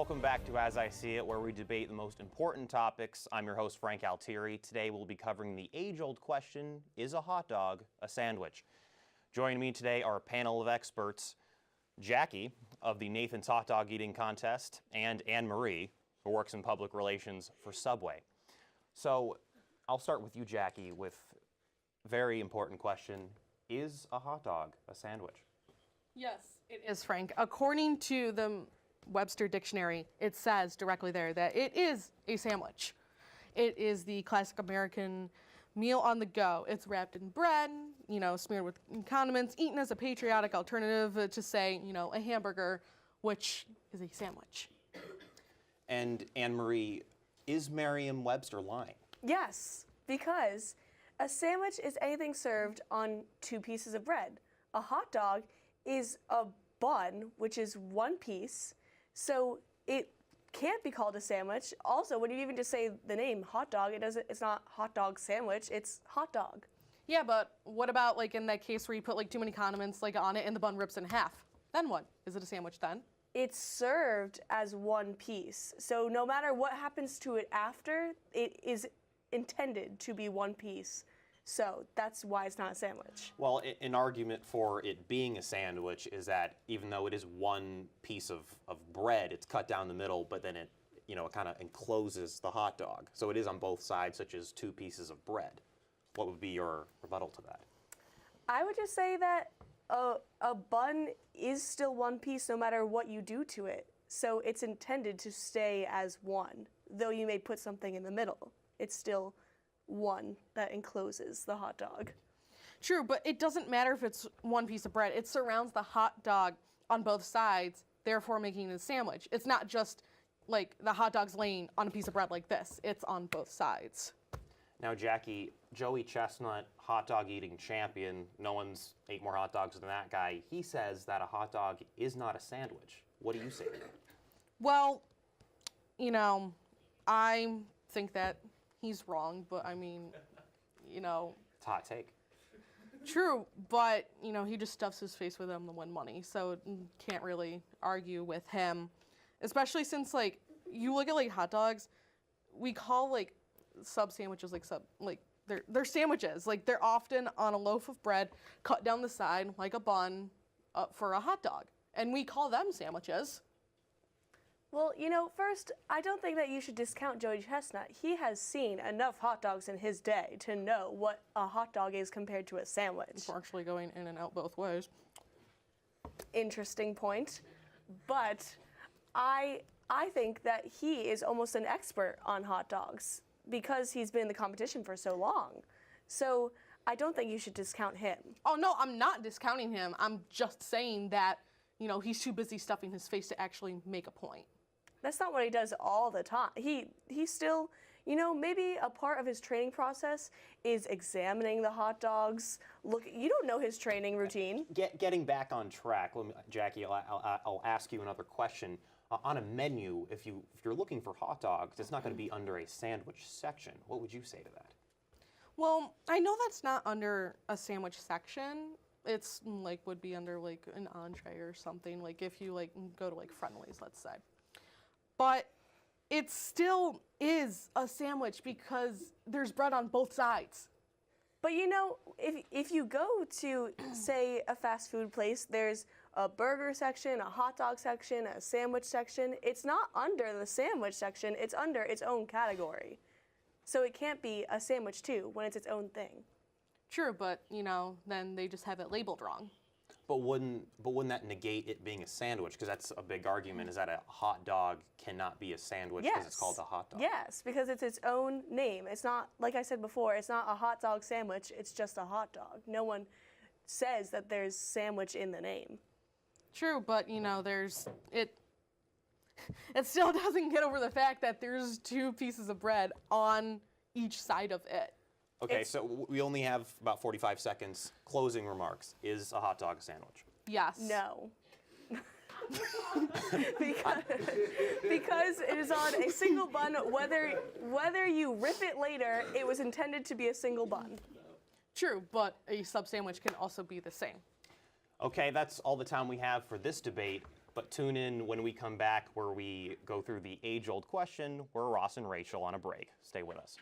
Welcome back to As I See It, where we debate the most important topics. I'm your host, Frank Altieri. Today we'll be covering the age-old question, is a hot dog a sandwich? Joining me today are a panel of experts, Jackie of the Nathan's Hot Dog Eating Contest, and Anne-Marie, who works in public relations for Subway. So I'll start with you, Jackie, with a very important question. Is a hot dog a sandwich? Yes, it is, Frank. According to the Webster Dictionary, it says directly there that it is a sandwich. It is the classic American meal on the go. It's wrapped in bread, smeared with condiments, eaten as a patriotic alternative to, say, a hamburger, which is a sandwich. And Anne-Marie, is Merriam-Webster lying? Yes, because a sandwich is anything served on two pieces of bread. A hot dog is a bun, which is one piece, so it can't be called a sandwich. Also, when you even just say the name hot dog, it's not hot dog sandwich, it's hot dog. Yeah, but what about in that case where you put too many condiments on it and the bun rips in half? Then what? Is it a sandwich then? It's served as one piece. So no matter what happens to it after, it is intended to be one piece. So that's why it's not a sandwich. Well, an argument for it being a sandwich is that even though it is one piece of bread, it's cut down the middle, but then it kind of encloses the hot dog. So it is on both sides, such as two pieces of bread. What would be your rebuttal to that? I would just say that a bun is still one piece no matter what you do to it. So it's intended to stay as one. Though you may put something in the middle, it's still one that encloses the hot dog. True, but it doesn't matter if it's one piece of bread. It surrounds the hot dog on both sides, therefore making it a sandwich. It's not just the hot dog's laying on a piece of bread like this. It's on both sides. Now, Jackie, Joey Chestnut, hot dog eating champion, no one's ate more hot dogs than that guy. He says that a hot dog is not a sandwich. What do you say to that? Well, I think that he's wrong, but I mean, It's a hot take. True, but, he just stuffs his face with them to win money, so can't really argue with him. Especially since, you look at, hot dogs, we call, sub sandwiches, they're sandwiches. They're often on a loaf of bread, cut down the side like a bun for a hot dog. And we call them sandwiches. Well, first, I don't think that you should discount Joey Chestnut. He has seen enough hot dogs in his day to know what a hot dog is compared to a sandwich. Unfortunately, going in and out both ways. Interesting point. But I think that he is almost an expert on hot dogs because he's been in the competition for so long. So I don't think you should discount him. Oh, no, I'm not discounting him. I'm just saying that, he's too busy stuffing his face to actually make a point. That's not what he does all the time. He still, maybe a part of his training process is examining the hot dogs. Look, you don't know his training routine. Getting back on track, Jackie, I'll ask you another question. On a menu, if you're looking for hot dogs, it's not going to be under a sandwich section. What would you say to that? Well, I know that's not under a sandwich section. It's would be under an entree or something. If you go to Friendly's, let's say. But it still is a sandwich because there's bread on both sides. But if you go to, say, a fast food place, there's a burger section, a hot dog section, a sandwich section. It's not under the sandwich section, it's under its own category. So it can't be a sandwich too when it's its own thing. True, but then they just have it labeled wrong. But wouldn't that negate it being a sandwich? Because that's a big argument, is that a hot dog cannot be a sandwich because it's called a hot dog. Yes, because it's its own name. It's not, like I said before, it's not a hot dog sandwich, it's just a hot dog. No one says that there's sandwich in the name. True, but there's it still doesn't get over the fact that there's two pieces of bread on each side of it. Okay, so we only have about 45 seconds. Closing remarks. Is a hot dog a sandwich? Yes. No. because it is on a single bun, whether you rip it later, it was intended to be a single bun. True, but a sub sandwich can also be the same. Okay, that's all the time we have for this debate. But tune in when we come back where we go through the age-old question. We're Ross and Rachel on a break. Stay with us.